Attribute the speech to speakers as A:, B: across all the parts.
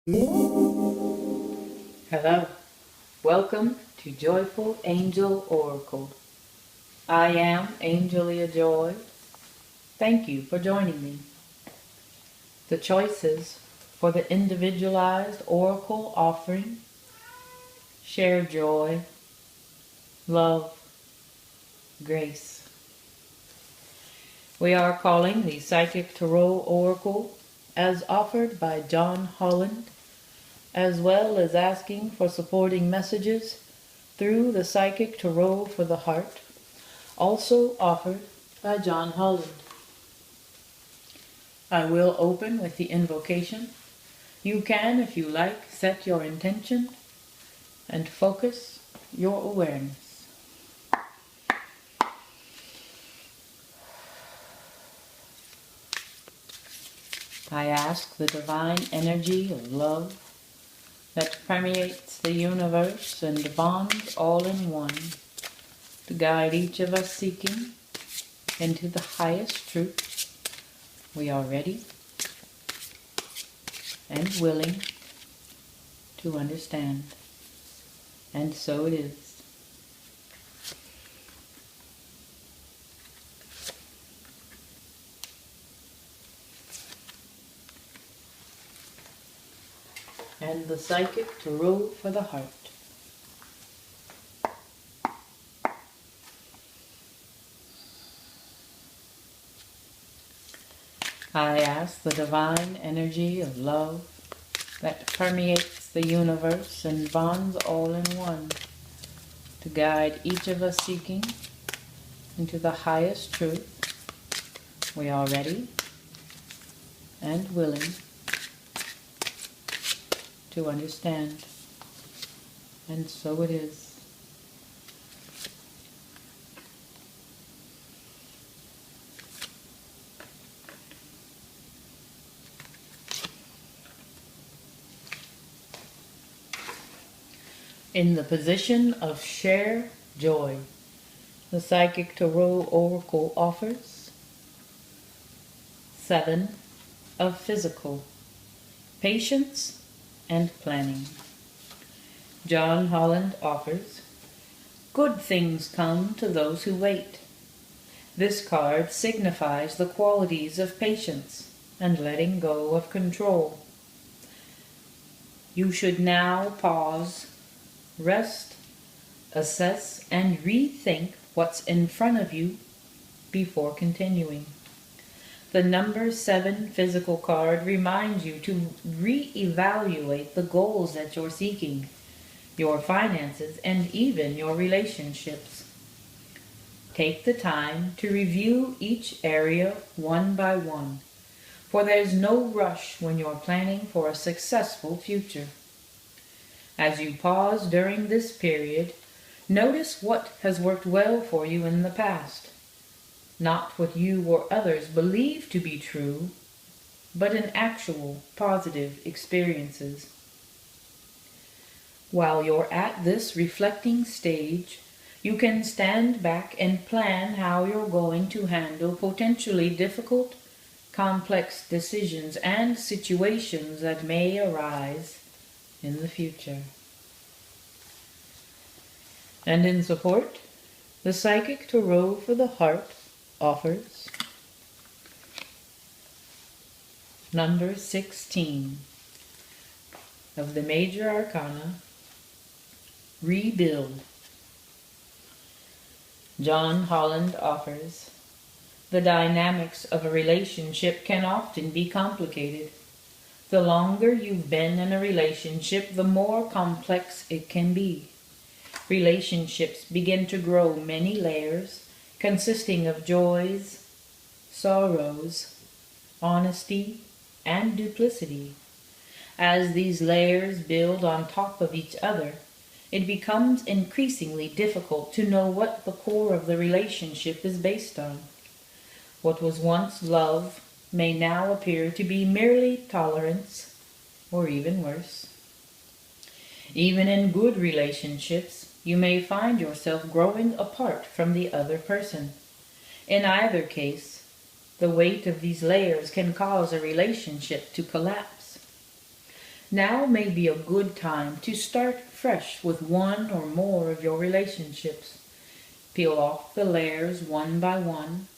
A: Hello, welcome to Joyful Angel Oracle. I am InJoy. Thank you for joining me. The choices for the Individualized Oracle offering: share joy, love, grace. We are calling the Psychic Tarot Oracle as offered by Holland, as well as asking for supporting messages through the Psychic Tarot for the Heart, also offered by Holland. I will open with the invocation. You can, if you like, set your intention and focus your awareness. I ask the divine energy of love that permeates the universe and bonds all in one to guide each of us seeking into the highest truth. We are ready and willing to understand, and so it is. And the Psychic Tarot for the Heart. I ask the divine energy of love that permeates the universe and bonds all in one to guide each of us seeking into the highest truth. We are ready and willing to understand, and so it is. In the position of share joy, the Psychic Tarot Oracle offers 7 of physical, patience and planning. Holland offers good things come to those who wait. This card signifies the qualities of patience and letting go of control. You should now pause, rest, assess, and rethink what's in front of you before continuing. The number 7 physical card reminds you to reevaluate the goals that you're seeking, your finances, and even your relationships. Take the time to review each area one by one, for there's no rush when you're planning for a successful future. As you pause during this period, notice what has worked well for you in the past. Not what you or others believe to be true, but in actual positive experiences. While you're at this reflecting stage, you can stand back and plan how you're going to handle potentially difficult, complex decisions and situations that may arise in the future. And in support, the Psychic Tarot for the Heart offers number 16 of the Major Arcana, Rebuild. Holland offers the dynamics of a relationship can often be complicated. The longer you've been in a relationship, the more complex it can be. Relationships begin to grow many layers, consisting of joys, sorrows, honesty, and duplicity. As these layers build on top of each other, it becomes increasingly difficult to know what the core of the relationship is based on. What was once love may now appear to be merely tolerance, or even worse. Even in good relationships, you may find yourself growing apart from the other person. In either case, the weight of these layers can cause a relationship to collapse. Now may be a good time to start fresh with one or more of your relationships. Peel off the layers one by one,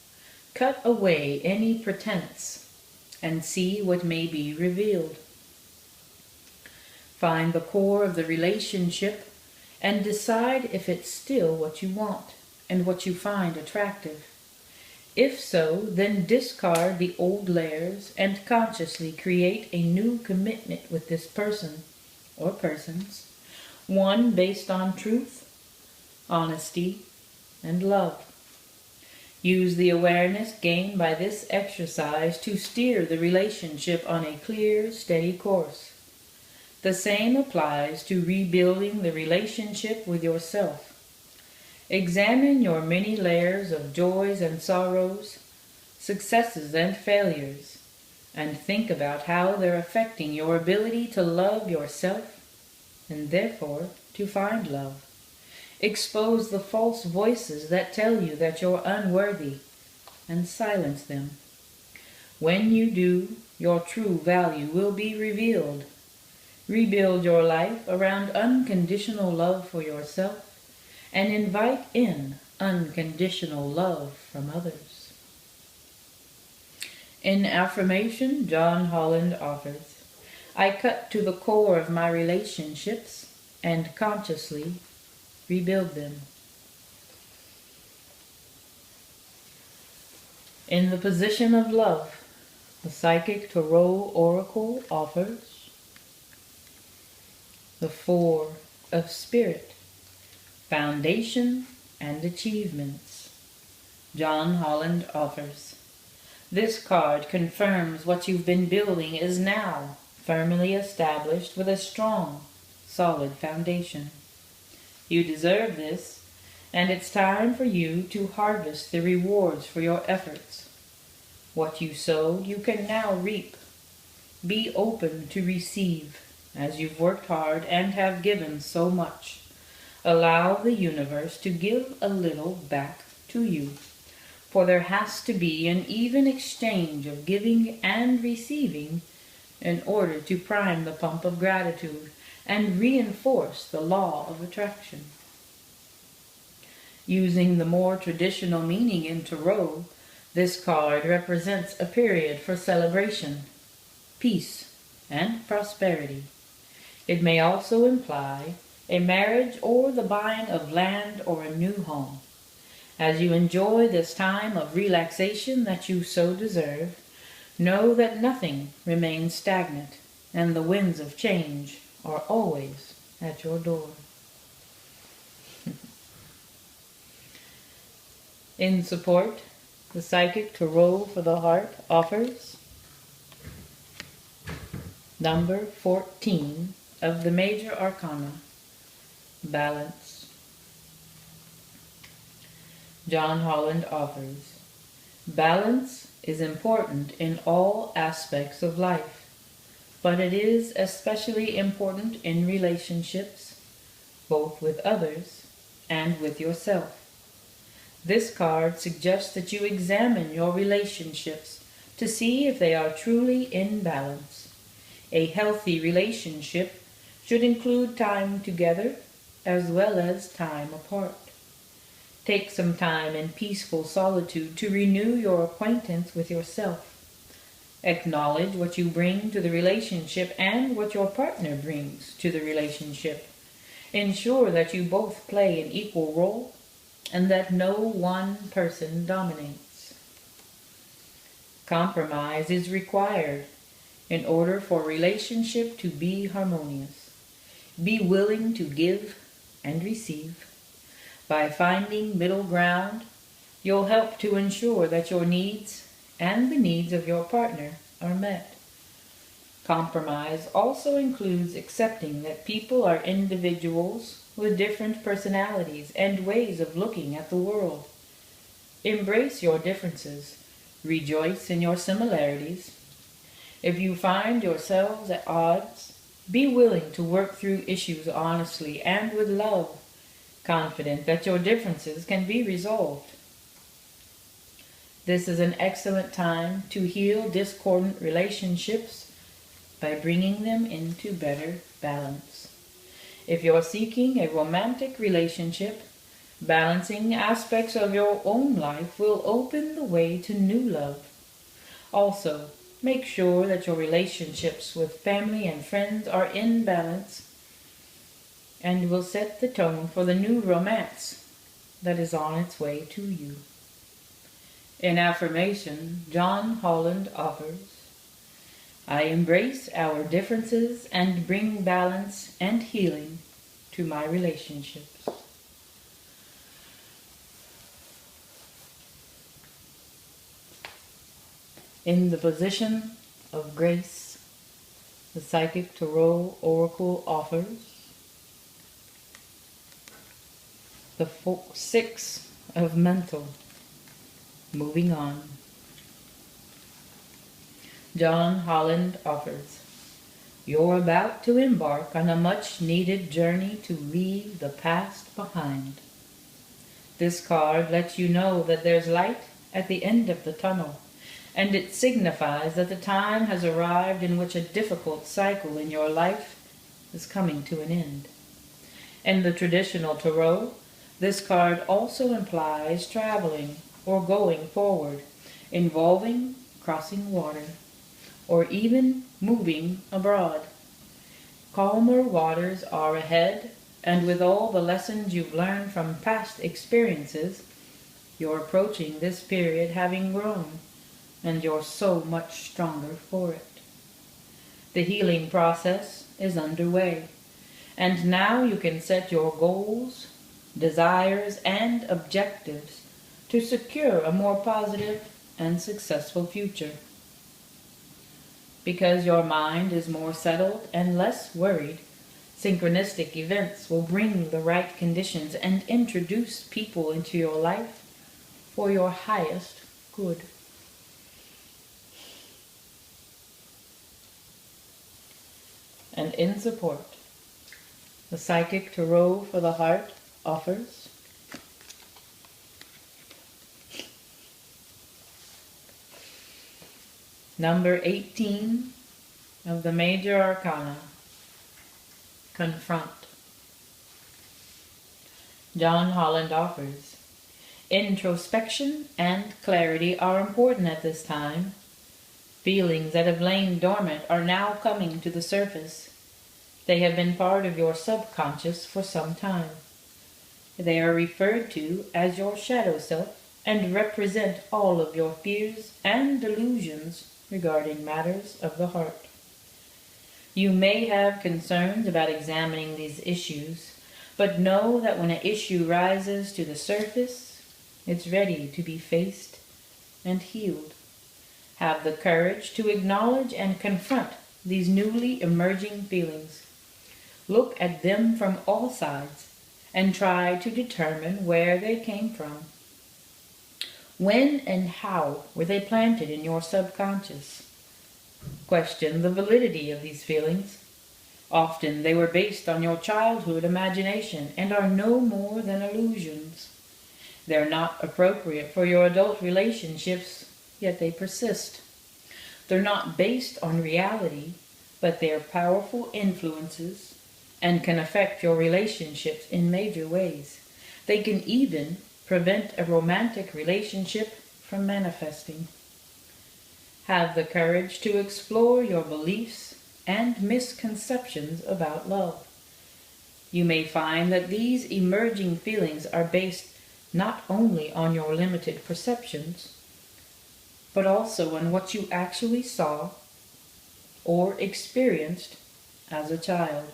A: cut away any pretense, and see what may be revealed. Find the core of the relationship and decide if it's still what you want and what you find attractive. If so, then discard the old layers and consciously create a new commitment with this person or persons, one based on truth, honesty, and love. Use the awareness gained by this exercise to steer the relationship on a clear, steady course. The same applies to rebuilding the relationship with yourself. Examine your many layers of joys and sorrows, successes and failures, and think about how they're affecting your ability to love yourself and therefore to find love. Expose the false voices that tell you that you're unworthy and silence them. When you do, your true value will be revealed. Rebuild your life around unconditional love for yourself and invite in unconditional love from others. In affirmation, John Holland offers, I cut to the core of my relationships and consciously rebuild them. In the position of love, the Psychic Tarot Oracle offers the Four of Spirit, Foundation and Achievements. John Holland offers, this card confirms what you've been building is now firmly established with a strong, solid foundation. You deserve this, and it's time for you to harvest the rewards for your efforts. What you sow, you can now reap. Be open to receive, as you've worked hard and have given so much. Allow the universe to give a little back to you, for there has to be an even exchange of giving and receiving in order to prime the pump of gratitude and reinforce the law of attraction. Using the more traditional meaning in Tarot, this card represents a period for celebration, peace, and prosperity. It may also imply a marriage or the buying of land or a new home. As you enjoy this time of relaxation that you so deserve, know that nothing remains stagnant, and the winds of change are always at your door. In support, the Psychic Tarot for the Heart offers number 14 of the Major Arcana, Balance. John Holland offers, balance is important in all aspects of life, but it is especially important in relationships, both with others and with yourself. This card suggests that you examine your relationships to see if they are truly in balance. A healthy relationship should include time together as well as time apart. Take some time in peaceful solitude to renew your acquaintance with yourself. Acknowledge what you bring to the relationship and what your partner brings to the relationship. Ensure that you both play an equal role and that no one person dominates. Compromise is required in order for a relationship to be harmonious. Be willing to give and receive. By finding middle ground, you'll help to ensure that your needs and the needs of your partner are met. Compromise also includes accepting that people are individuals with different personalities and ways of looking at the world. Embrace your differences. Rejoice in your similarities. If you find yourselves at odds, be willing to work through issues honestly and with love, confident that your differences can be resolved. This is an excellent time to heal discordant relationships by bringing them into better balance. If you're seeking a romantic relationship, balancing aspects of your own life will open the way to new love. Also, make sure that your relationships with family and friends are in balance and will set the tone for the new romance that is on its way to you. In affirmation, John Holland offers, I embrace our differences and bring balance and healing to my relationships. In the position of grace, the Psychic Tarot Oracle offers the 6 of Mental. Moving on. John Holland offers, you're about to embark on a much-needed journey to leave the past behind. This card lets you know that there's light at the end of the tunnel, and it signifies that the time has arrived in which a difficult cycle in your life is coming to an end. In the traditional tarot, this card also implies traveling or going forward, involving crossing water, or even moving abroad. Calmer waters are ahead, and with all the lessons you've learned from past experiences, you're approaching this period having grown, and you're so much stronger for it. The healing process is underway, and now you can set your goals, desires, and objectives to secure a more positive and successful future. Because your mind is more settled and less worried, synchronistic events will bring the right conditions and introduce people into your life for your highest good. And in support, the Psychic Tarot for the Heart offers number 18 of the Major Arcana, Confront. John Holland offers, introspection and clarity are important at this time. Feelings that have lain dormant are now coming to the surface. They have been part of your subconscious for some time. They are referred to as your shadow self and represent all of your fears and delusions regarding matters of the heart. You may have concerns about examining these issues, but know that when an issue rises to the surface, it's ready to be faced and healed. Have the courage to acknowledge and confront these newly emerging feelings. Look at them from all sides and try to determine where they came from. When and how were they planted in your subconscious? Question the validity of these feelings. Often they were based on your childhood imagination and are no more than illusions. They're not appropriate for your adult relationships, yet they persist. They're not based on reality, but they're powerful influences and can affect your relationships in major ways. They can even prevent a romantic relationship from manifesting. Have the courage to explore your beliefs and misconceptions about love. You may find that these emerging feelings are based not only on your limited perceptions, but also on what you actually saw or experienced as a child.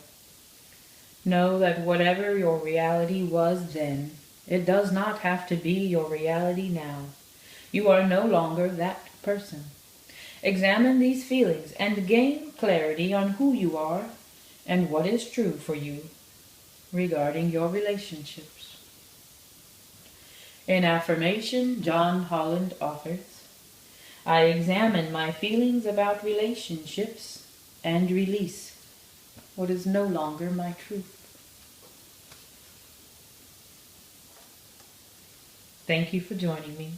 A: Know that whatever your reality was then, it does not have to be your reality now. You are no longer that person. Examine these feelings and gain clarity on who you are and what is true for you regarding your relationships. In affirmation, John Holland offers, I examine my feelings about relationships and release what is no longer my truth. Thank you for joining me.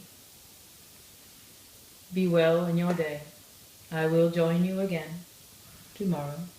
A: Be well in your day. I will join you again tomorrow.